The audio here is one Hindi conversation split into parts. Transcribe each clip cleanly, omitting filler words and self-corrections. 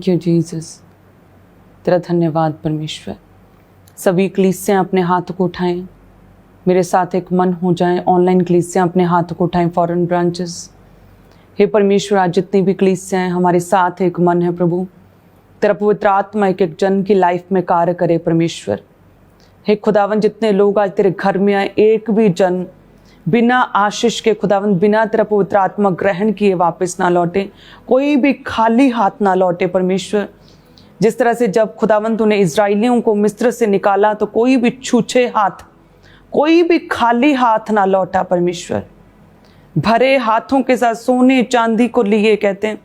यू जीसस, तेरा धन्यवाद परमेश्वर। सभी कलीसियाँ अपने हाथ को उठाएं, मेरे साथ एक मन हो जाएं। ऑनलाइन कलीसियाँ अपने हाथ को उठाएं, फॉरेन ब्रांचेस। हे परमेश्वर, आज जितनी भी कलीसियाँ हैं हमारे साथ एक मन है प्रभु। तेरा पवित्र आत्मा एक एक जन की लाइफ में कार्य करे परमेश्वर। हे खुदावन, जितने लोग आज तेरे घर में आए, एक भी जन बिना आशीष के खुदावन, बिना तेरा पवित्र आत्मा ग्रहण किए वापस ना लौटे। कोई भी खाली हाथ ना लौटे परमेश्वर। जिस तरह से जब खुदावन तूने इजराइलियों को मिस्र से निकाला तो कोई भी छूछे हाथ, कोई भी खाली हाथ ना लौटा परमेश्वर। भरे हाथों के साथ सोने चांदी को लिए, कहते हैं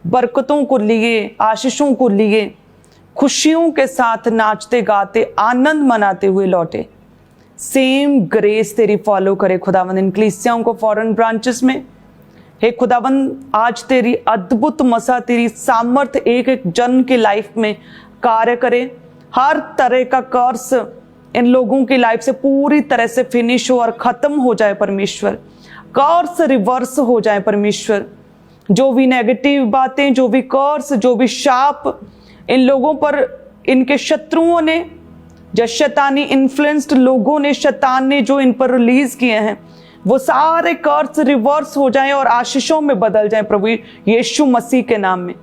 बरकतों को लिए, आशीषों को लिए, खुशियों के साथ नाचते गाते आनंद मनाते हुए लौटे। सेम ग्रेस तेरी फॉलो करे खुदावन इन कलीसियाओं को फॉरेन ब्रांचेस में। हे खुदावन, आज तेरी अद्भुत मसा, तेरी सामर्थ एक एक जन की लाइफ में कार्य करे। हर तरह का कर्स इन लोगों की लाइफ से पूरी तरह से फिनिश हो और खत्म हो जाए परमेश्वर। कर्स रिवर्स हो जाए परमेश्वर। जो भी नेगेटिव बातें, जो भी कर्स, जो भी शाप इन लोगों पर इनके शत्रुओं ने, जो शैतानी इन्फ्लुएंस्ड लोगों ने, शैतान ने जो इन पर रिलीज किए हैं, वो सारे कर्स रिवर्स हो जाएं और आशीषों में बदल जाएं प्रभु यीशु मसीह के नाम में।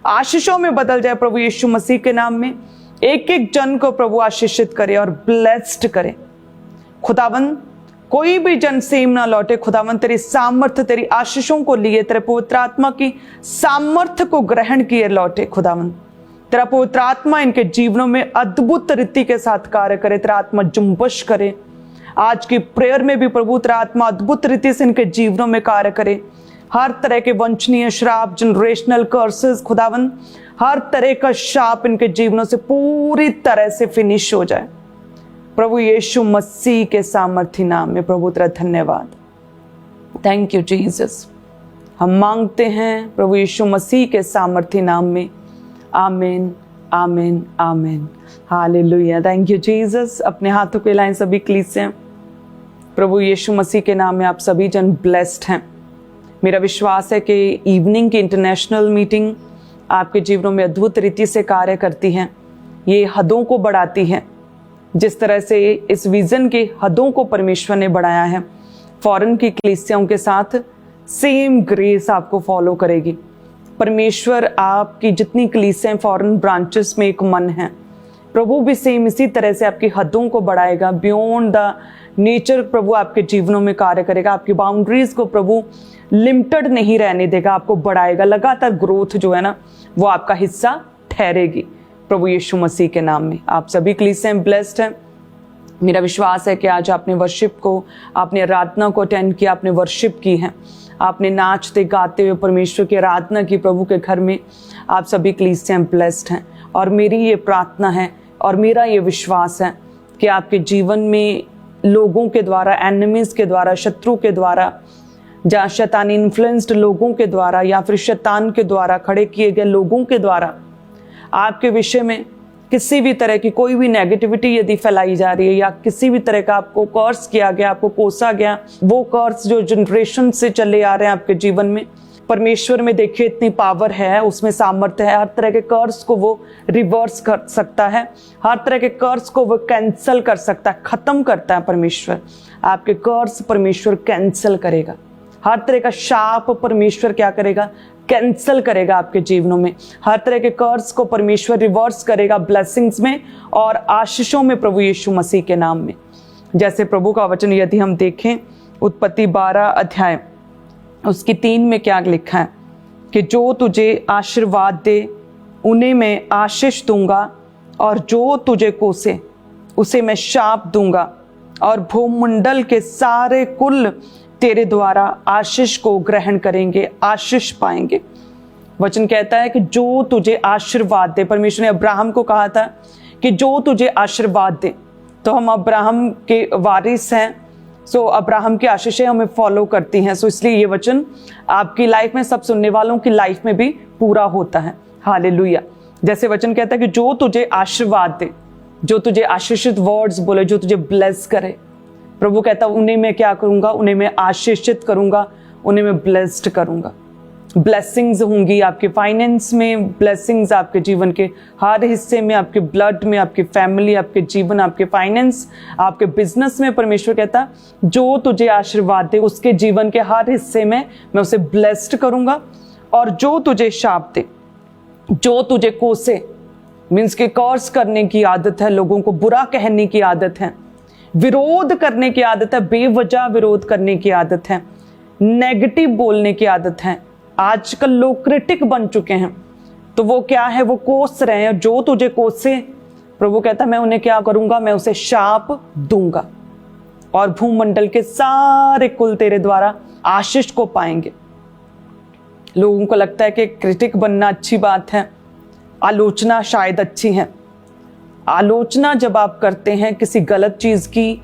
आशीषों में बदल जाए प्रभु यीशु मसीह के नाम में। एक एक जन को प्रभु आशीषित करे और ब्लेस्ड करे खुदावन। कोई भी जन सेम ना लौटे खुदावन। तेरी सामर्थ, तेरी आशीषों को लिए, तेरे पवित्र आत्मा की सामर्थ को ग्रहण किए लौटे खुदावन। तेरा पवित्र आत्मा इनके जीवनों में अद्भुत रीति के साथ कार्य करे। तेरा आत्मा जुम्बश करे। आज की प्रेयर में भी प्रभु तेरा आत्मा अद्भुत रीति से इनके जीवनों में कार्य करे। हर तरह के वंचनीय श्राप, जनरेशनल कर्सेस खुदावन, हर तरह का शाप इनके जीवनों से पूरी तरह से फिनिश हो जाए प्रभु यीशु मसीह के सामर्थी नाम में। प्रभु तेरा धन्यवाद। Thank you Jesus. हम मांगते हैं प्रभु यीशु मसीह के सामर्थी नाम में। आमीन, आमीन, आमीन। हालेलुया। Thank you Jesus. अपने हाथों को हिलाएं सभी कलीसियां। प्रभु यीशु मसीह के नाम में आप सभी जन ब्लेस्ड हैं। मेरा विश्वास है कि इवनिंग की इंटरनेशनल मीटिंग आपके जीवनों में अद्भुत रीति से कार्य करती है। ये हदों को बढ़ाती है। जिस तरह से इस विजन की हदों को परमेश्वर ने बढ़ाया है, फॉरेन की कलीसियाओं के साथ सेम ग्रेस आपको फॉलो करेगी। परमेश्वर आपकी जितनी कलीसियां फॉरेन ब्रांचेस में एक मन है, प्रभु भी सेम इसी तरह से आपकी हदों को बढ़ाएगा। बियॉन्ड द नेचर प्रभु आपके जीवनों में कार्य करेगा। आपकी बाउंड्रीज को प्रभु लिमिटेड नहीं रहने देगा, आपको बढ़ाएगा। लगातार ग्रोथ जो है ना, वो आपका हिस्सा ठहरेगी प्रभु यीशु मसीह के नाम में। आप सभी कलीसियां ब्लेस्ड हैं। मेरा विश्वास है कि आज आपने वर्शिप को, आपने आराधना को अटेंड किया, आपने वर्शिप की है, आपने नाचते गाते हुए परमेश्वर की आराधना की प्रभु के घर में। आप सभी कलीसियां ब्लेस्ड हैं। और मेरी ये प्रार्थना है और मेरा ये विश्वास है कि आपके जीवन में लोगों के द्वारा, एनिमीज के द्वारा, शत्रु के द्वारा, जहाँ शैतानी इन्फ्लुएंस्ड लोगों के द्वारा या फिर शैतान के द्वारा खड़े किए गए लोगों के द्वारा आपके विषय में किसी भी तरह की कोई भी नेगेटिविटी यदि फैलाई जा रही है या किसी भी तरह का आपको कर्स किया गया, आपको कोसा गया, वो कर्स जो जनरेशन से चले आ रहे हैं आपके जीवन में, परमेश्वर में देखिए इतनी पावर है, उसमें सामर्थ्य है। हर तरह के कर्स को वो रिवर्स कर सकता है, हर तरह के कर्स को वो कैंसल कर सकता है, खत्म करता है परमेश्वर। आपके कर्स परमेश्वर कैंसल करेगा। हर तरह का शाप परमेश्वर क्या करेगा? कैंसल करेगा आपके जीवनों में। हर तरह के कर्स को परमेश्वर रिवर्स करेगा ब्लेसिंग्स में और आशीषों में प्रभु यीशु मसीह के नाम में। जैसे प्रभु का वचन यदि हम देखें, उत्पत्ति 12 अध्याय उसकी 3 में क्या लिखा है कि जो तुझे आशीर्वाद दे उन्हें मैं आशीष दूंगा और जो तुझे कोसे उसे मैं शाप दूंगा और भूमंडल के सारे कुल तेरे द्वारा आशीष को ग्रहण करेंगे, आशीष पाएंगे। वचन कहता है कि जो तुझे आशीर्वाद दे, परमेश्वर ने अब्राहम को कहा था कि जो तुझे आशीर्वाद दे। तो हम अब्राहम के वारिस हैं, सो अब्राहम की आशीषें हमें फॉलो करती हैं। सो इसलिए ये वचन आपकी लाइफ में, सब सुनने वालों की लाइफ में भी पूरा होता है। हालेलुया। जैसे वचन कहता है कि जो तुझे आशीर्वाद दे, जो तुझे आशीषित वर्ड्स बोले, जो तुझे ब्लेस करे, प्रभु कहता उन्हें मैं क्या करूंगा? उन्हें मैं आशीषित करूंगा, उन्हें मैं ब्लेस्ड करूंगा। ब्लेसिंग्स होंगी, आपके फाइनेंस में ब्लेसिंग्स, आपके जीवन के हर हिस्से में, आपके ब्लड में, आपकी फैमिली, आपके जीवन, आपके फाइनेंस, आपके बिजनेस में। परमेश्वर कहता जो तुझे आशीर्वाद दे उसके जीवन के हर हिस्से में मैं उसे ब्लेस्ड करूंगा, और जो तुझे शाप दे, जो तुझे कोसे, मीन्स के कर्स करने की आदत है, लोगों को बुरा कहने की आदत है, विरोध करने की आदत है, बेवजह विरोध करने की आदत है, नेगेटिव बोलने की आदत है। आजकल लोग क्रिटिक बन चुके हैं, तो वो क्या है, वो कोस रहे हैं। जो तुझे कोसे, प्रभु कहता है मैं उन्हें क्या करूंगा, मैं उसे शाप दूंगा, और भूमंडल के सारे कुल तेरे द्वारा आशीष को पाएंगे। लोगों को लगता है कि क्रिटिक बनना अच्छी बात है, आलोचना शायद अच्छी है। आलोचना जब आप करते हैं किसी गलत चीज की,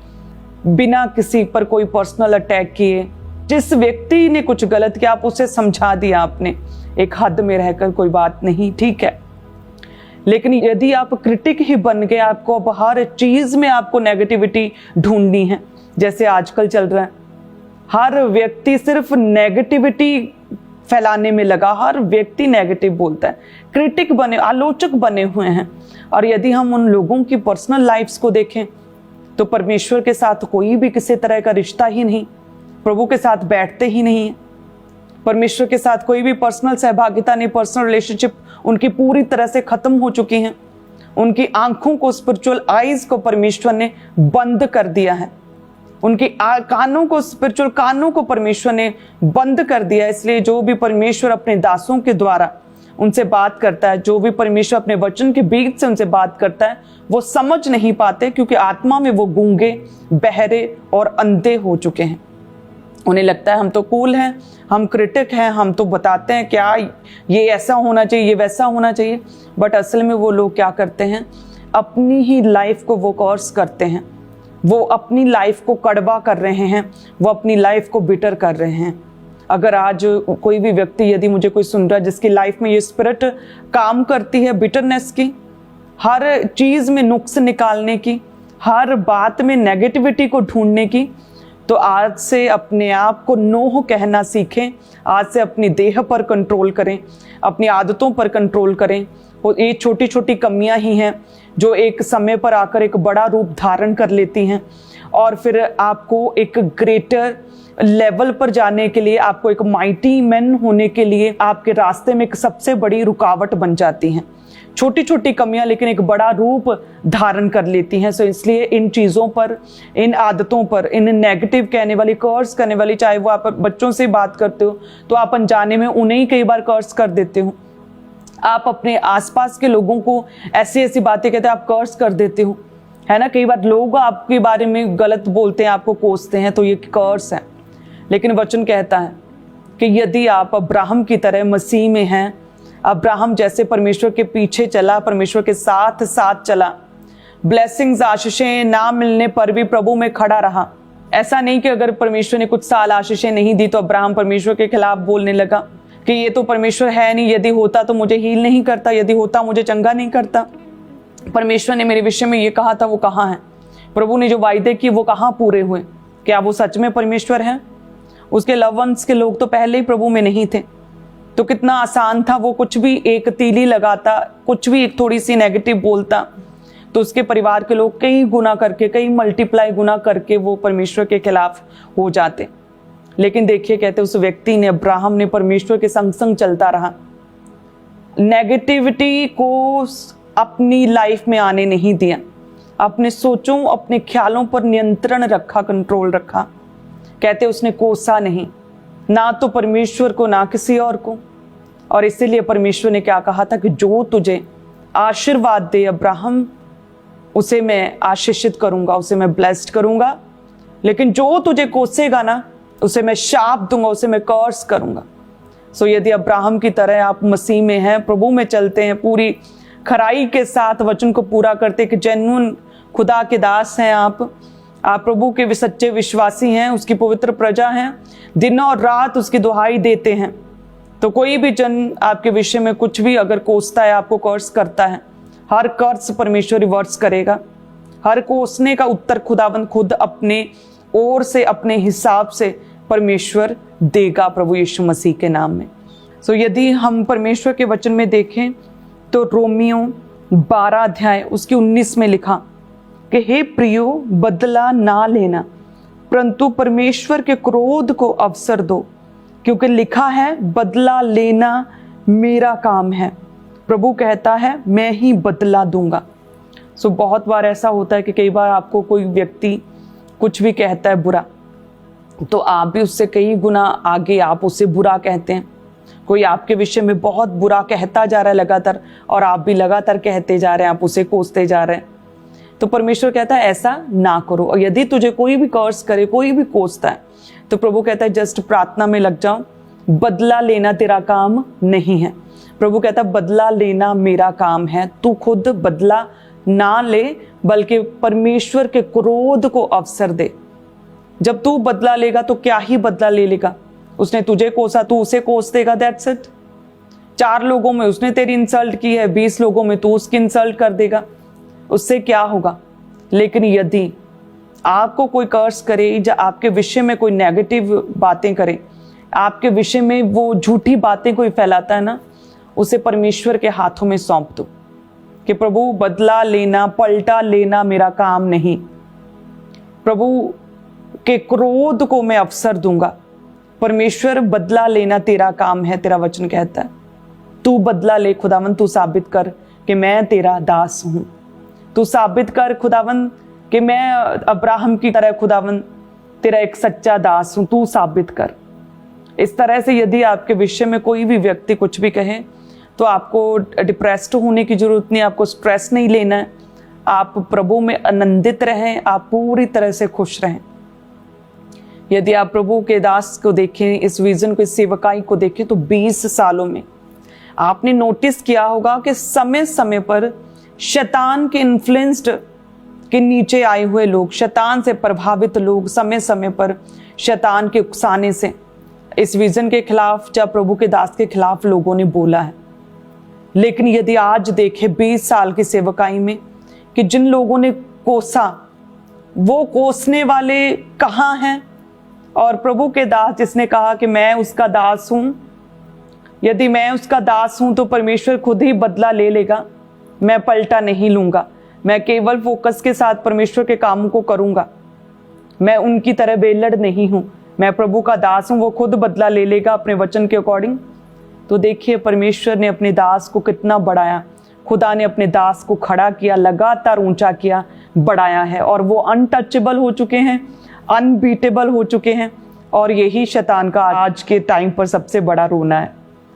बिना किसी पर कोई पर्सनल अटैक किए, जिस व्यक्ति ने कुछ गलत किया आप उसे समझा दिया आपने, एक हद में रहकर, कोई बात नहीं, ठीक है। लेकिन यदि आप क्रिटिक ही बन गए, आपको अब हर चीज में आपको नेगेटिविटी ढूंढनी है, जैसे आजकल चल रहा है, हर व्यक्ति सिर्फ नेगेटिविटी फैलाने में लगा, हर व्यक्ति नेगेटिव बोलता है, क्रिटिक बने, आलोचक बने हुए हैं। और यदि हम उन लोगों की पर्सनल लाइफ्स को देखें तो परमेश्वर के साथ कोई भी किसी तरह का रिश्ता ही नहीं, प्रभु के साथ बैठते ही नहीं है, परमेश्वर के साथ कोई भी पर्सनल सहभागिता नहीं, पर्सनल रिलेशनशिप उनकी पूरी तरह से खत्म हो चुकी हैं। उनकी आंखों को, स्पिरिचुअल आईज को परमेश्वर ने बंद कर दिया है, उनकी कानों को, स्पिरिचुअल कानों को परमेश्वर ने बंद कर दिया। इसलिए जो भी परमेश्वर अपने दासों के द्वारा उनसे बात करता है, जो भी परमेश्वर अपने वचन के बीच से उनसे बात करता है, वो समझ नहीं पाते, क्योंकि आत्मा में वो गूंगे, बहरे और अंधे हो चुके हैं। उन्हें लगता है हम तो कूल हैं, हम क्रिटिक हैं, हम तो बताते हैं क्या ये ऐसा होना चाहिए, ये वैसा होना चाहिए। बट असल में वो लोग क्या करते हैं, अपनी ही लाइफ को वो कर्स करते हैं, वो अपनी लाइफ को कड़वा कर रहे हैं, वो अपनी लाइफ को बिटर कर रहे हैं। अगर आज कोई भी व्यक्ति, यदि मुझे कोई सुन रहा है जिसकी लाइफ में ये स्पिरिट काम करती है, बिटरनेस की, हर चीज में नुक्स निकालने की, हर बात में नेगेटिविटी को ढूंढने की, तो आज से अपने आप को नो कहना सीखें। आज से अपनी देह पर कंट्रोल करें, अपनी आदतों पर कंट्रोल करें। और ये छोटी छोटी कमियां ही हैं जो एक समय पर आकर एक बड़ा रूप धारण कर लेती हैं, और फिर आपको एक ग्रेटर लेवल पर जाने के लिए, आपको एक माइटी मैन होने के लिए आपके रास्ते में एक सबसे बड़ी रुकावट बन जाती हैं। छोटी छोटी कमियां लेकिन एक बड़ा रूप धारण कर लेती हैं। सो इसलिए इन चीज़ों पर, इन आदतों पर, इन नेगेटिव कहने वाली, कर्स करने वाली, चाहे वो आप बच्चों से बात करते हो तो आप अनजाने में उन्हें ही कई बार कर्स कर देते हो। आप अपने आसपास के लोगों को ऐसी ऐसी बातें कहते हैं, आप कर्स कर देते हो, है ना। कई बार लोग आपके बारे में गलत बोलते हैं, आपको कोसते हैं, तो ये कर्स है। लेकिन वचन कहता है कि यदि आप अब्राहम की तरह मसीह में हैं, अब्राहम जैसे परमेश्वर के पीछे चला, परमेश्वर के साथ साथ चला, ब्लेसिंग्स, आशीषें ना मिलने पर भी प्रभु में खड़ा रहा। ऐसा नहीं कि अगर परमेश्वर ने कुछ साल आशीषें नहीं दी तो अब्राहम परमेश्वर के खिलाफ बोलने लगा कि ये तो परमेश्वर है नहीं, यदि होता तो मुझे हील नहीं करता, यदि होता मुझे चंगा नहीं करता, परमेश्वर ने मेरे विषय में ये कहा था, वो कहाँ है, प्रभु ने जो वायदे किए वो कहाँ पूरे हुए, क्या वो सच में परमेश्वर है। उसके लव वंस के लोग तो पहले ही प्रभु में नहीं थे, तो कितना आसान था, वो कुछ भी एक तीली लगाता, कुछ भी एक थोड़ी सी नेगेटिव बोलता, तो उसके परिवार के लोग कई गुना करके, कई मल्टीप्लाई गुना करके वो परमेश्वर के खिलाफ हो जाते। लेकिन देखिए, कहते उस व्यक्ति ने, अब्राहम ने परमेश्वर के संग संग चलता रहा, नेगेटिविटी को अपनी लाइफ में आने नहीं दिया, अपने सोचों, अपने ख्यालों पर नियंत्रण रखा, कंट्रोल रखा। कहते उसने कोसा नहीं, ना तो परमेश्वर को ना किसी और को। और इसीलिए परमेश्वर ने क्या कहा था कि जो तुझे आशीर्वाद दे अब्राहम, उसे मैं आशीषित करूंगा, उसे मैं ब्लेस्ड करूंगा, लेकिन जो तुझे कोसेगा ना, उसे मैं शाप दूंगा, उसे मैं कर्स करूंगा। सो यदि अब्राहम की तरह आप मसीह में हैं, प्रभु में चलते हैं, पूरी खराई के साथ वचन को पूरा करते, कि जेन्युइन खुदा के दास हैं आप प्रभु के सच्चे विश्वासी हैं, उसकी पवित्र प्रजा हैं, दिन और रात उसकी दुहाई देते हैं, तो कोई भी जन आपके विषय में कुछ भी अगर कोसता है, आपको कर्स करता है, हर कर्स परमेश्वर रिवर्स करेगा। हर कोसने का उत्तर खुदावंद खुद अपने ओर से, अपने हिसाब से परमेश्वर देगा, प्रभु यीशु मसीह के नाम में। सो यदि हम परमेश्वर के वचन में देखें तो रोमियो 12 अध्याय उसकी 19 में लिखा कि हे प्रियो, बदला ना लेना, परंतु परमेश्वर के क्रोध को अवसर दो, क्योंकि लिखा है बदला लेना मेरा काम है, प्रभु कहता है मैं ही बदला दूंगा। सो बहुत बार ऐसा होता है कि कई बार आपको कोई व्यक्ति कुछ भी कहता है बुरा, तो आप भी उससे कई गुना आगे आप उससे बुरा कहते हैं। कोई आपके विषय में बहुत बुरा कहता जा रहा है लगातार, और आप भी लगातार कहते जा रहे हैं, आप उसे कोसते जा रहे हैं। तो परमेश्वर कहता है ऐसा ना करो। और यदि तुझे कोई भी कर्स करे, कोई भी कोसता है, तो प्रभु कहता है जस्ट प्रार्थना में लग जाओ, बदला लेना तेरा काम नहीं है। प्रभु कहता है बदला लेना मेरा काम है, तू खुद बदला ना ले, बल्कि परमेश्वर के क्रोध को अवसर दे। जब तू बदला लेगा तो क्या ही बदला ले लेगा, उसने तुझे कोसा, तू उसे कोस देगा, दैट्स इट। 4 लोगों में उसने तेरी इंसल्ट की है, 20 लोगों में तू उसकी इंसल्ट कर देगा, उससे क्या होगा। लेकिन यदि आपको कोई कर्स करे या आपके विषय में कोई नेगेटिव बातें करे, आपके विषय में वो झूठी बातें कोई फैलाता है ना, उसे परमेश्वर के हाथों में सौंप दो कि प्रभु बदला लेना, पलटा लेना मेरा काम नहीं, प्रभु के क्रोध को मैं अवसर दूंगा। परमेश्वर बदला लेना तेरा काम है, तेरा वचन कहता है तू बदला ले खुदावन, तू साबित कर कि मैं तेरा दास हूं, तू साबित कर खुदावन कि मैं अब्राहम की तरह खुदावन तेरा एक सच्चा दास हूं, तू साबित कर। इस तरह से यदि आपके विषय में कोई भी व्यक्ति कुछ भी कहे तो आपको डिप्रेस्ड होने की जरूरत नहीं, आपको स्ट्रेस नहीं लेना है, आप प्रभु में आनंदित रहें, आप पूरी तरह से खुश रहें। यदि आप प्रभु के दास को देखें, इस विजन को, इस सेवकाई को देखें, तो 20 सालों में आपने नोटिस किया होगा कि समय समय पर शैतान के इन्फ्लुएंस्ड के नीचे आए हुए लोग, शैतान से प्रभावित लोग, समय समय पर शैतान के उकसाने से इस विजन के खिलाफ या प्रभु के दास के खिलाफ लोगों ने बोला है। लेकिन यदि आज देखें 20 साल की सेवकाई में कि जिन लोगों ने कोसा, वो कोसने वाले कहाँ हैं, और प्रभु के दास जिसने कहा कि मैं उसका दास हूं, यदि मैं उसका दास हूं तो परमेश्वर खुद ही बदला ले लेगा, मैं पलटा नहीं लूंगा, मैं केवल फोकस के साथ परमेश्वर के कामों को करूंगा, मैं उनकी तरह बेलड़ नहीं हूं, मैं प्रभु का दास हूं, वो खुद बदला ले लेगा अपने वचन के अकॉर्डिंग। तो देखिए परमेश्वर ने अपने दास को कितना बढ़ाया, खुदा ने अपने दास को खड़ा किया, लगातार ऊंचा किया, बढ़ाया है, और वो अनटचेबल हो चुके हैं, अनबीटेबल हो चुके हैं। और यही शैतान का आज के टाइम पर सबसे बड़ा रोना है।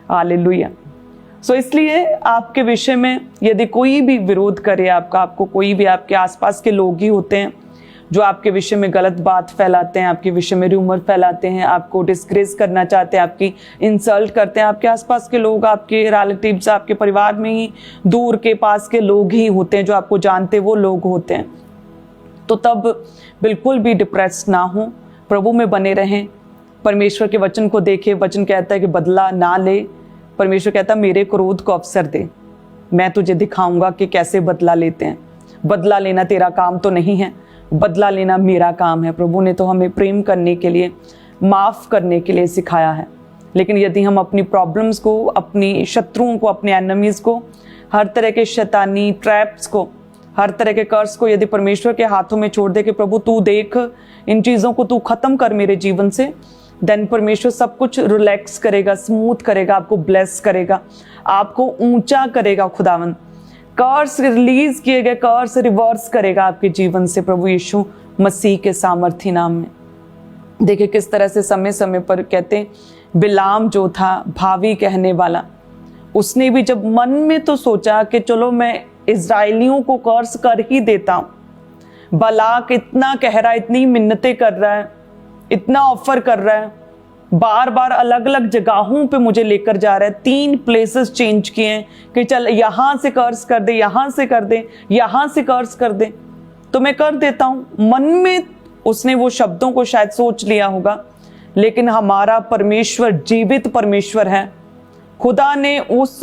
हालेलुया। सो इसलिए आपके विषय में यदि कोई भी विरोध करे आपको कोई भी, आपके आसपास के लोग ही होते हैं जो आपके विषय में गलत बात फैलाते हैं, आपके विषय में रूमर फैलाते हैं, आपको डिस्ग्रेस करना चाहते हैं, आपकी इंसल्ट करते हैं, आपके आसपास के लोग, आपके रिलेटिव्स, आपके परिवार में ही दूर के पास के लोग ही होते हैं, जो आपको जानते वो लोग होते हैं, तो तब बिल्कुल भी डिप्रेस ना हो, प्रभु में बने रहें, परमेश्वर के वचन को देखें। वचन कहता है कि बदला ना ले, परमेश्वर कहता है मेरे क्रोध को अवसर दे, मैं तुझे दिखाऊंगा कि कैसे बदला लेते हैं। बदला लेना तेरा काम तो नहीं है, बदला लेना मेरा काम है। प्रभु ने तो हमें प्रेम करने के लिए, माफ़ करने के लिए सिखाया है। लेकिन यदि हम अपनी प्रॉब्लम्स को, अपनी शत्रुओं को, अपने एनिमीज़ को, हर तरह के शैतानी ट्रैप्स को, हर तरह के कर्स को यदि परमेश्वर के हाथों में छोड़ दे कि प्रभु तू देख, इन चीज़ों को तू ख़त्म कर मेरे जीवन से, देन परमेश्वर सब कुछ रिलैक्स करेगा, स्मूथ करेगा, आपको ब्लेस करेगा, आपको ऊंचा करेगा। खुदावन कर्स रिलीज किए गए कर्स रिवर्स करेगा आपके जीवन से, प्रभु यीशु मसीह के सामर्थी नाम में। देखिए किस तरह से समय समय पर कहते हैं, बिलाम जो था भावी कहने वाला, उसने भी जब मन में तो सोचा कि चलो मैं इजराइलियों को कर्स कर ही देता हूं। बालाक इतना कह रहा है, इतनी मिन्नतें कर रहा है, इतना ऑफर कर रहा है, बार बार अलग अलग जगहों पे मुझे लेकर जा रहा है, 3 प्लेसेस चेंज किए हैं कि चल यहां से कर्स कर दे, यहां से कर दे, यहां से कर्स कर दे, तो मैं कर देता हूं। मन में उसने वो शब्दों को शायद सोच लिया होगा, लेकिन हमारा परमेश्वर जीवित परमेश्वर है। खुदा ने उस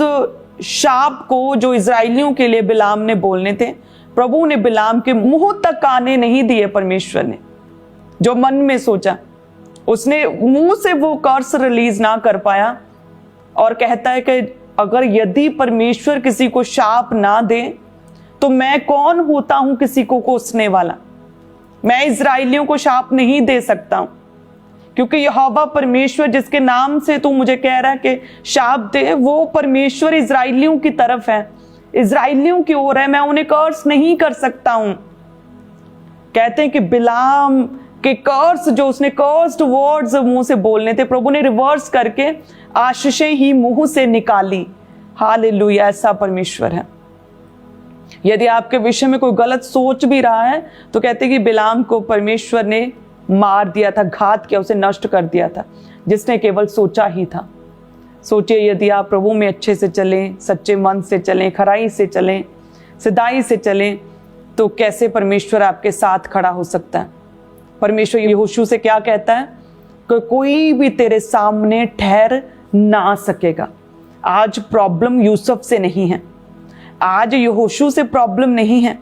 शाप को जो इजराइलियों के लिए बिलाम ने बोलने थे, प्रभु ने बिलाम के मुंह तक आने नहीं दिए। परमेश्वर ने जो मन में सोचा, उसने मुंह से वो कर्स रिलीज ना कर पाया, और कहता है कि अगर यदि परमेश्वर किसी को शाप ना दे तो मैं कौन होता हूं किसी को कोसने वाला। मैं इजराइलियों को शाप नहीं दे सकता हूं, क्योंकि यहोवा परमेश्वर जिसके नाम से तू मुझे कह रहा है कि शाप दे, वो परमेश्वर इजराइलियों की तरफ है, इजराइलियों की ओर है। मैं उन्हें कर्स नहीं कर सकता हूं। कहते हैं कि बिलाम के कर्स जो उसने कर्स्ड वर्ड्स मुंह से बोलने थे, प्रभु ने रिवर्स करके आशीषें ही मुंह से निकाली। हालेलुया, ऐसा परमेश्वर है। यदि आपके विषय में कोई गलत सोच भी रहा है तो कहते हैं कि बिलाम को परमेश्वर ने मार दिया था, घात किया, उसे नष्ट कर दिया था, जिसने केवल सोचा ही था। सोचिए, यदि आप प्रभु में अच्छे से चलें, सच्चे मन से चलें, खराई से चलें, सिधाई से चलें, तो कैसे परमेश्वर आपके साथ खड़ा हो सकता है। परमेश्वर यहोशू से क्या कहता है कि कोई भी तेरे सामने ठहर ना सकेगा। आज प्रॉब्लम यूसुफ से नहीं है, आज यहोशू से प्रॉब्लम नहीं है,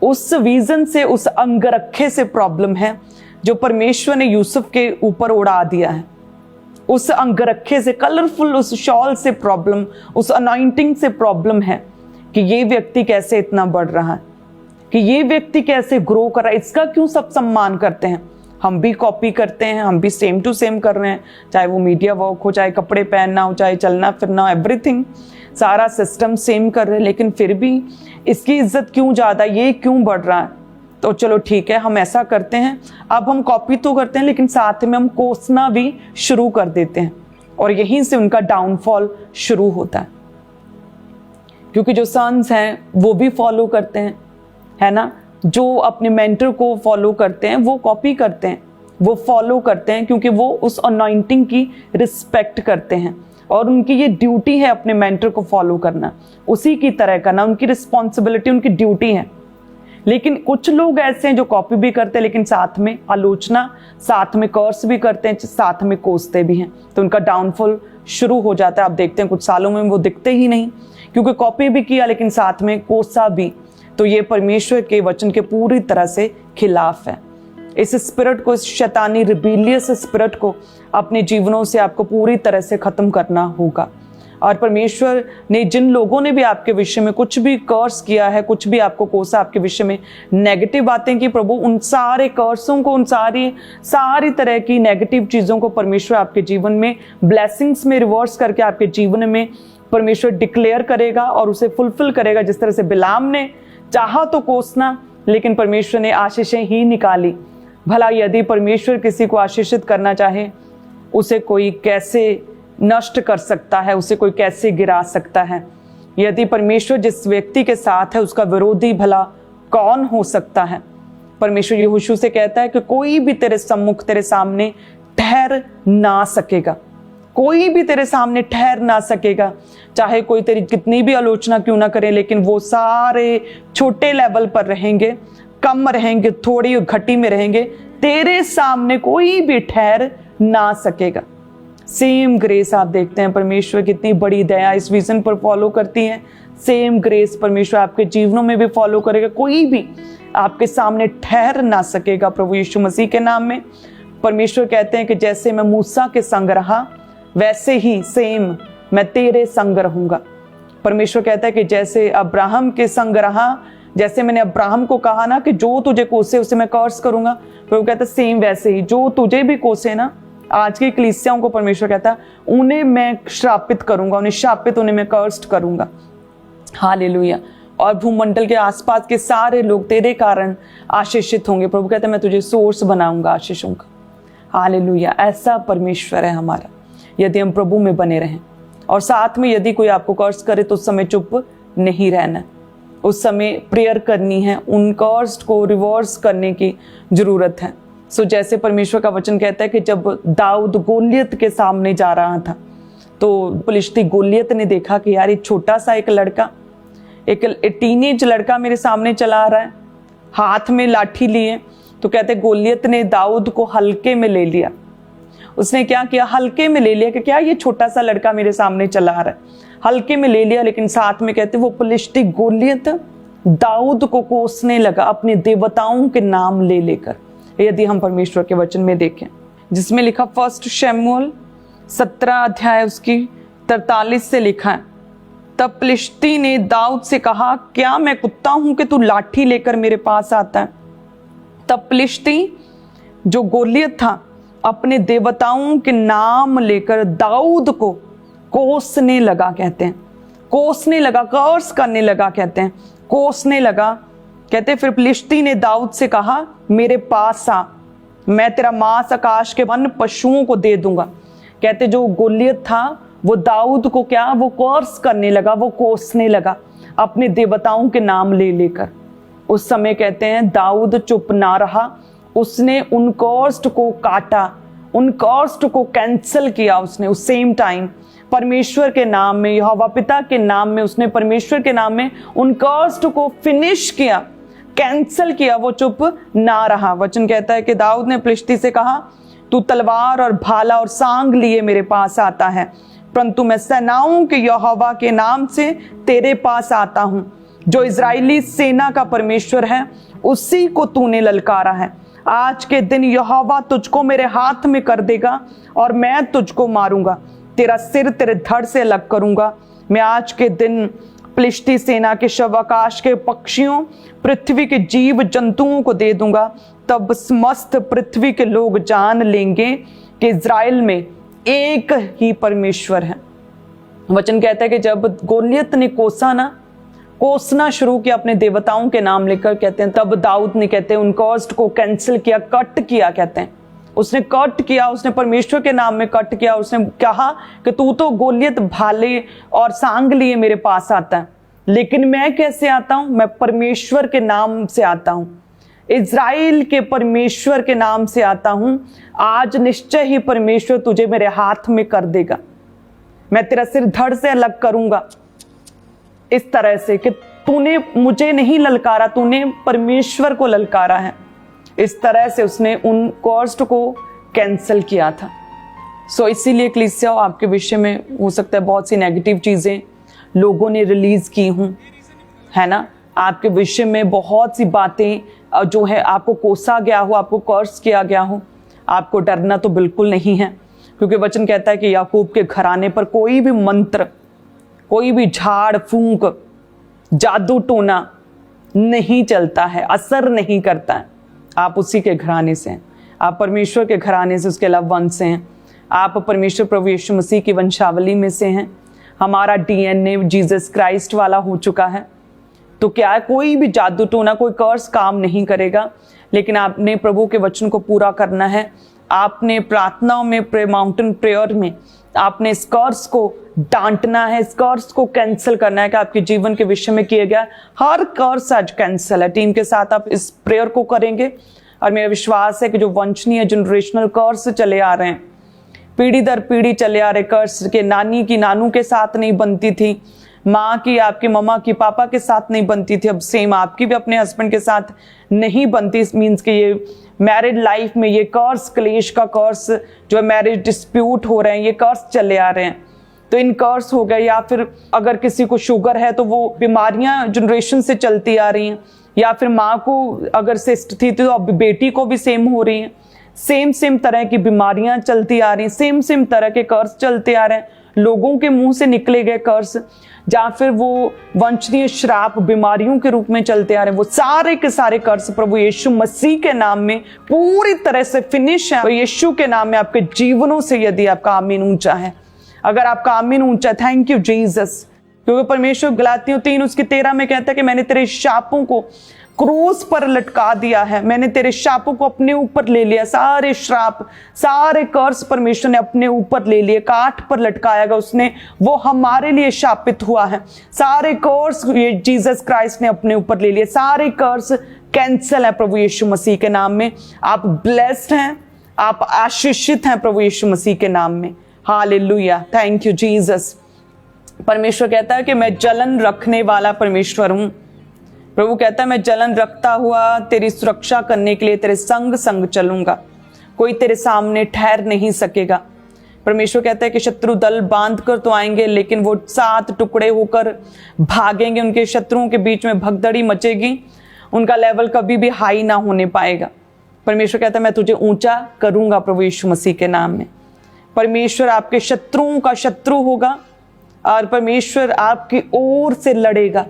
उस विजन से, उस अंगरखे से प्रॉब्लम है जो परमेश्वर ने यूसुफ के ऊपर उड़ा दिया है। उस अंगरखे से, कलरफुल उस शॉल से प्रॉब्लम, उस अनॉइंटिंग से प्रॉब्लम है कि ये व्यक्ति कैसे इतना बढ़ रहा है, कि ये व्यक्ति कैसे ग्रो कर रहा है, इसका क्यों सब सम्मान करते हैं। हम भी कॉपी करते हैं, हम भी सेम टू सेम कर रहे हैं, चाहे वो मीडिया वर्क हो, चाहे कपड़े पहनना हो, चाहे चलना फिरना, एवरीथिंग, सारा सिस्टम सेम कर रहे हैं, लेकिन फिर भी इसकी इज्जत क्यों ज़्यादा, ये क्यों बढ़ रहा है। तो चलो ठीक है, हम ऐसा करते हैं, अब हम कॉपी तो करते हैं लेकिन साथ में हम कोसना भी शुरू कर देते हैं, और यहीं से उनका डाउनफॉल शुरू होता है। क्योंकि जो सन्स हैं वो भी फॉलो करते हैं, है ना, जो अपने मेंटर को फॉलो करते हैं वो कॉपी करते हैं, वो फॉलो करते हैं, क्योंकि वो उस अनॉइंटिंग की रिस्पेक्ट करते हैं और उनकी ये ड्यूटी है अपने मेंटर को फॉलो करना, उसी की तरह करना, उनकी रिस्पॉन्सिबिलिटी, उनकी ड्यूटी है। लेकिन कुछ लोग ऐसे हैं जो कॉपी भी करते हैं लेकिन साथ में आलोचना, साथ में कर्स भी करते हैं, साथ में कोसते भी हैं, तो उनका डाउनफॉल शुरू हो जाता है। आप देखते हैं कुछ सालों में वो दिखते ही नहीं, क्योंकि कॉपी भी किया लेकिन साथ में कोसा भी। तो ये परमेश्वर के वचन के पूरी तरह से खिलाफ है। इस स्पिरिट को, इस शैतानी रिबेलियस स्पिरिट को अपने जीवनों से आपको पूरी तरह से खत्म करना होगा। और परमेश्वर ने जिन लोगों ने भी आपके विषय में कुछ भी कर्स किया है, कुछ भी आपको कोसा, आपके विषय में नेगेटिव बातें की, प्रभु उन सारे कर्सों को, उन सारी तरह की नेगेटिव चीज़ों को परमेश्वर आपके जीवन में ब्लेसिंग्स में रिवर्स करके आपके जीवन में परमेश्वर डिक्लेयर करेगा और उसे फुलफिल करेगा। जिस तरह से बिलाम ने चाहा तो कोसना, लेकिन परमेश्वर ने आशीषें ही निकाली। भला यदि परमेश्वर किसी को आशीषित करना चाहे, उसे कोई कैसे नष्ट कर सकता है, उसे कोई कैसे गिरा सकता है। यदि परमेश्वर जिस व्यक्ति के साथ है उसका विरोधी भला कौन हो सकता है। परमेश्वर यहोशू से कहता है कि कोई भी तेरे सम्मुख, तेरे सामने ठहर ना सकेगा, कोई भी तेरे सामने ठहर ना सकेगा। चाहे कोई तेरी कितनी भी आलोचना क्यों ना करे, लेकिन वो सारे छोटे लेवल पर रहेंगे, कम रहेंगे, थोड़ी घटी में रहेंगे, तेरे सामने कोई भी ठहर ना सकेगा। सेम ग्रेस आप देखते हैं परमेश्वर कितनी बड़ी दया इस विजन पर फॉलो करती है। सेम ग्रेस परमेश्वर आपके जीवनों में भी फॉलो करेगा। कोई भी आपके सामने ठहर ना सकेगा प्रभु यीशु मसीह के नाम में। परमेश्वर कहते हैं कि जैसे मैं मूसा के संग रहा, वैसे ही सेम मैं तेरे संग रहूंगा। परमेश्वर कहता है कि जैसे अब्राहम के संग रहा, जैसे मैंने अब्राहम को कहा ना कि जो तुझे कोसे उसे मैं कर्स करूंगा, प्रभु कहता है सेम वैसे ही जो तुझे भी कोसे ना, आज की कलीसियाओं को परमेश्वर कहता है उन्हें मैं श्रापित करूंगा, उन्हें शापित, उन्हें मैं कर्स्ड करूंगा। हालेलुया। और भूमंडल के आसपास के सारे लोग तेरे कारण आशीषित होंगे। प्रभु कहता है मैं तुझे सोर्स बनाऊंगा आशीषों का। हालेलुया। ऐसा परमेश्वर है हमारा। यदि हम प्रभु में बने रहें, और साथ में यदि कोई आपको कर्स करे तो उस समय चुप नहीं रहना, उस समय प्रेयर करनी है, उन कर्स को रिवर्स करने की जरूरत है। सो जैसे परमेश्वर का वचन कहता है कि जब दाऊद गोलियत के सामने जा रहा था तो फिलिस्ती गोलियत ने देखा कि यार ये छोटा सा एक लड़का, एक टीनेज लड़का मेरे सामने चला आ रहा है, हाथ में लाठी लिए। तो कहते गोलियत ने दाऊद को हल्के में ले लिया। उसने क्या किया? हल्के में ले लिया कि क्या ये छोटा सा लड़का मेरे सामने चला आ रहा है, हल्के में ले लिया। लेकिन साथ में कहते वो फिलिस्ती गोलियत दाऊद को कोसने लगा अपने देवताओं के नाम ले लेकर। यदि हम परमेश्वर के वचन में देखें जिसमें लिखा 1 शमूएल 17 अध्याय उसकी 43 से लिखा है, तब फिलिस्ती ने दाऊद से कहा, क्या मैं कुत्ता हूं कि तू लाठी लेकर मेरे पास आता है? तब फिलिस्ती जो गोलियत था अपने देवताओं के नाम लेकर दाऊद को कोसने लगा, कहते हैं कोसने लगा, कर्स करने लगा, कहते हैं कोसने लगा। कहते फिर फिलिस्ती ने दाऊद से कहा, मेरे पास आ, मैं तेरा मांस आकाश के वन पशुओं को दे दूंगा। कहते जो गोलियत था वो दाऊद को क्या, वो कर्स करने लगा, वो कोसने लगा अपने देवताओं के नाम ले लेकर। उस समय कहते हैं दाऊद चुप ना रहा, उसने उन कर्स्ट को काटा, उन कर्स्ट को कैंसिल किया। उसने उस सेम टाइम परमेश्वर के नाम में, यहोवा पिता के नाम में, उसने परमेश्वर के नाम में उन कर्स्ट को फिनिश किया, कैंसिल किया। वो चुप ना रहा। वचन कहता है कि दाऊद ने फिलिस्ती से कहा, तू तलवार और भाला और सांग लिए मेरे पास आता है, परंतु मैं सेनाओं के यहोवा के नाम से तेरे पास आता हूं, जो इजरायली सेना का परमेश्वर है, उसी को तूने ललकारा है। आज के दिन यहोवा तुझको मेरे हाथ में कर देगा और मैं तुझको मारूंगा, तेरा सिर तेरे धड़ से अलग करूंगा। मैं आज के दिन फिलिस्ती सेना के शव आकाश के पक्षियों, पृथ्वी के जीव जंतुओं को दे दूंगा। तब समस्त पृथ्वी के लोग जान लेंगे कि इजराइल में एक ही परमेश्वर है। वचन कहता है कि जब गोलियत ने कोसना शुरू किया अपने देवताओं के नाम लेकर, कहते हैं तब दाऊद ने, कहते हैं उन कर्स्ट को कैंसिल किया, कट किया। कहते हैं उसने कट किया, उसने परमेश्वर के नाम में कट किया। उसने कहा कि तू तो गोलियत भाले और सांग लिए मेरे पास आता है, लेकिन मैं कैसे आता हूं? मैं परमेश्वर के नाम से आता हूं, इज़राइल के परमेश्वर के नाम से आता हूं। आज निश्चय ही परमेश्वर तुझे मेरे हाथ में कर देगा, मैं तेरा सिर धड़ से अलग करूंगा। इस तरह से कि तूने मुझे नहीं ललकारा, तूने परमेश्वर को ललकारा है। इस तरह से उसने उन कॉस्ट को कैंसिल किया था। सो इसीलिए कलीसिया आपके विषय में हो सकता है बहुत सी नेगेटिव चीज़ें लोगों ने रिलीज की हूँ, है ना। आपके विषय में बहुत सी बातें जो है आपको कोसा गया हो, आपको कर्स किया गया हो। आपको डरना तो बिल्कुल नहीं है, क्योंकि वचन कहता है कि याकूब के घराने पर कोई भी मंत्र, कोई भी झाड़ फूंक, जादू टोना नहीं चलता है, असर नहीं करता है। आप उसी के घराने से हैं, आप परमेश्वर के घराने से, उसके लव वन से हैं। आप परमेश्वर प्रभु यीशु मसीह की वंशावली में से हैं। हमारा डीएनए जीसस क्राइस्ट वाला हो चुका है। तो क्या है, कोई भी जादू टोना, कोई कर्स काम नहीं करेगा। लेकिन आपने प्रभु के वचन को पूरा करना है। आपने प्रार्थनाओं में, माउंटेन प्रेयर में आपने इस कर्स को डांटना है, इस कर्स को कैंसिल करना है कि आपके जीवन के विषय में किया गया हर कर्स आज कैंसिल है। टीम के साथ आप इस प्रेयर को करेंगे और मेरा विश्वास है कि जो वंशनीय जनरेशनल कर्स चले आ रहे हैं, पीढ़ी दर पीढ़ी चले आ रहे कर्स के नानी की नानू के साथ नहीं बनती थी, माँ की, आपकी मम्मा की पापा के साथ नहीं बनती थी, अब सेम आपकी भी अपने हस्बैंड के साथ नहीं बनती। इस मीन्स कि ये मैरिड लाइफ में ये कर्स, क्लेश का कर्स जो है, मैरिज डिस्प्यूट हो रहे हैं, ये कर्स चले आ रहे हैं। तो इन कर्स हो गए। या फिर अगर किसी को शुगर है तो वो बीमारियां जनरेशन से चलती आ रही हैं। या फिर माँ को अगर सिस्ट थी तो अब बेटी को भी सेम हो रही हैं। सेम तरह की बीमारियां चलती आ रही हैं, सेम तरह के कर्स चलते आ रहे हैं। लोगों के मुंह से निकले गए कर्स, या फिर वो वंशनीय श्राप बीमारियों के रूप में चलते आ रहे हैं, वो सारे के सारे कर्स प्रभु यीशु मसीह के नाम में पूरी तरह से फिनिश है। और यीशु के नाम में आपके जीवनों से यदि आपका आमीन ऊंचा है, अगर आपका आमीन ऊंचा, थैंक यू जीसस, क्योंकि परमेश्वर गलातियों 3:13 में कहता है कि मैंने तेरे शापों को क्रूस पर लटका दिया है, मैंने तेरे शापों को अपने ऊपर ले लिया। सारे श्राप, सारे कर्स परमेश्वर ने अपने ऊपर ले लिए, काठ पर लटकाया गया उसने, वो हमारे लिए शापित हुआ है। सारे कर्स ये जीसस क्राइस्ट ने अपने ऊपर ले लिए। सारे कर्स कैंसिल है प्रभु यीशु मसीह के नाम में। आप ब्लेस्ड हैं, आप आशीषित हैं प्रभु यीशु मसीह के नाम में। Hallelujah, thank you Jesus. परमेश्वर कहता है कि मैं जलन रखने वाला परमेश्वर हूं। प्रभु कहता है मैं जलन रखता हुआ तेरी सुरक्षा करने के लिए तेरे संग संग चलूंगा, कोई तेरे सामने ठहर नहीं सकेगा। परमेश्वर कहता है कि शत्रु दल बांध कर तो आएंगे, लेकिन वो 7 टुकड़े होकर भागेंगे। उनके शत्रुओं के बीच में भगदड़ी मचेगी, उनका लेवल कभी भी हाई ना होने पाएगा। परमेश्वर कहता है मैं तुझे ऊंचा करूंगा प्रभु यीशु मसीह के नाम में। परमेश्वर आपके शत्रुओं का शत्रु होगा, और परमेश्वर आपकी ओर से लड़ेगा।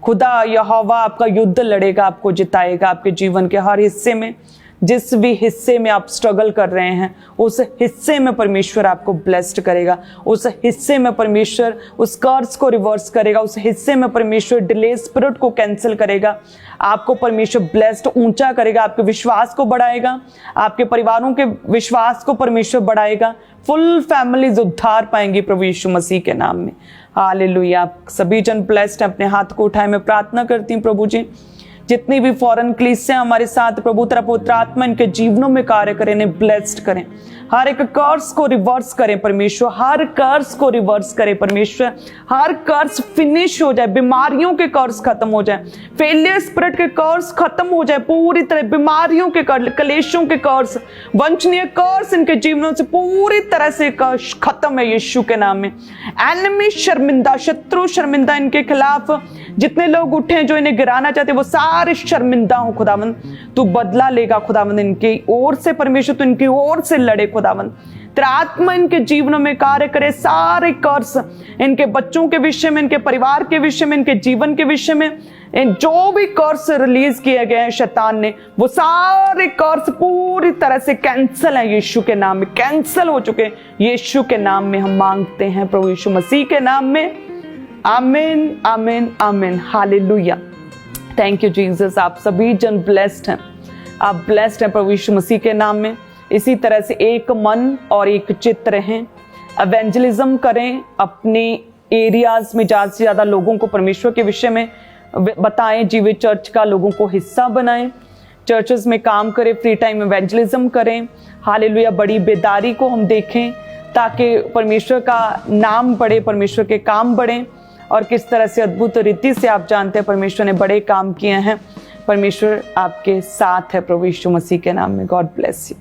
खुदा यहोवा आपका युद्ध लड़ेगा, आपको जिताएगा। आपके जीवन के हर हिस्से में, जिस भी हिस्से में आप स्ट्रगल कर रहे हैं, उस हिस्से में परमेश्वर आपको ब्लेस्ड करेगा। उस हिस्से में परमेश्वर उस कर्ज को रिवर्स करेगा। उस हिस्से में परमेश्वर डिले स्पिरिट को कैंसिल करेगा। आपको परमेश्वर ब्लेस्ड ऊंचा करेगा, आपके विश्वास को बढ़ाएगा, आपके परिवारों के विश्वास को परमेश्वर बढ़ाएगा। फुल फैमिलीज उद्धार पाएंगी प्रभु यीशु मसीह के नाम में। हालेलुया। आप सभी जन ब्लेस्ड हैं। अपने हाथ को उठाए, मैं प्रार्थना करती हूँ प्रभु जी, जितनी भी फॉरेन कलीसियां हमारे साथ, प्रभु तेरा पवित्र आत्मा इनके जीवनों में कार्य करें, इन्हें ब्लेस्ड करें। हर एक कर्ज को रिवर्स करें परमेश्वर, हर कर्ज को रिवर्स करें परमेश्वर। हर कर्ज फिनिश हो जाए, बीमारियों के कर्ज खत्म हो जाए, फेलियर स्पिरिट के कर्ज खत्म हो जाए पूरी तरह। बीमारियों के कर्ज, कलेशों के कर्ज, वंचनीय कर्ज इनके जीवनों से पूरी तरह से खत्म है यीशु के नाम में। एनिमी शर्मिंदा, शत्रु शर्मिंदा इनके खिलाफ जितने लोग उठे हैं जो इन्हें गिराना चाहते हैं, वो सारे शर्मिंदा हो खुदावंद। तू बदला लेगा खुदावंद इनकी ओर से परमेश्वर, तू इनकी ओर से लड़े खुदावंद। तेरा आत्मा इनके जीवनों में कार्य करे। सारे कर्ज इनके बच्चों के विषय में, इनके परिवार के विषय में, इनके जीवन के विषय में, इन जो भी कर्ज रिलीज किए गए हैं शैतान ने, वो सारे कर्ज पूरी तरह से कैंसिल है यीशु के नाम में, कैंसिल हो चुके हैं यीशु के नाम में। हम मांगते हैं प्रभु यीशु मसीह के नाम में, आमीन आमीन आमीन। हालेलुया। Thank you Jesus. आप सभी जन ब्लेस्ड हैं, आप ब्लेस्ड हैं प्रभु यीशु मसीह के नाम में। इसी तरह से एक मन और एक चित्त रहें, एवेंजलिज्म करें, अपने एरियाज में ज़्यादा से ज़्यादा लोगों को परमेश्वर के विषय में बताएं, जीवित चर्च का लोगों को हिस्सा बनाएं, चर्चेस में काम करें, फ्री टाइम एवेंजलिज्म करें। हालेलुया। बड़ी बेदारी को हम देखें ताकि परमेश्वर का नाम बढ़े, परमेश्वर के काम बढ़ें। और किस तरह से अद्भुत रीति से आप जानते हैं परमेश्वर ने बड़े काम किए हैं। परमेश्वर आपके साथ है प्रभु यीशु मसीह के नाम में। God bless you.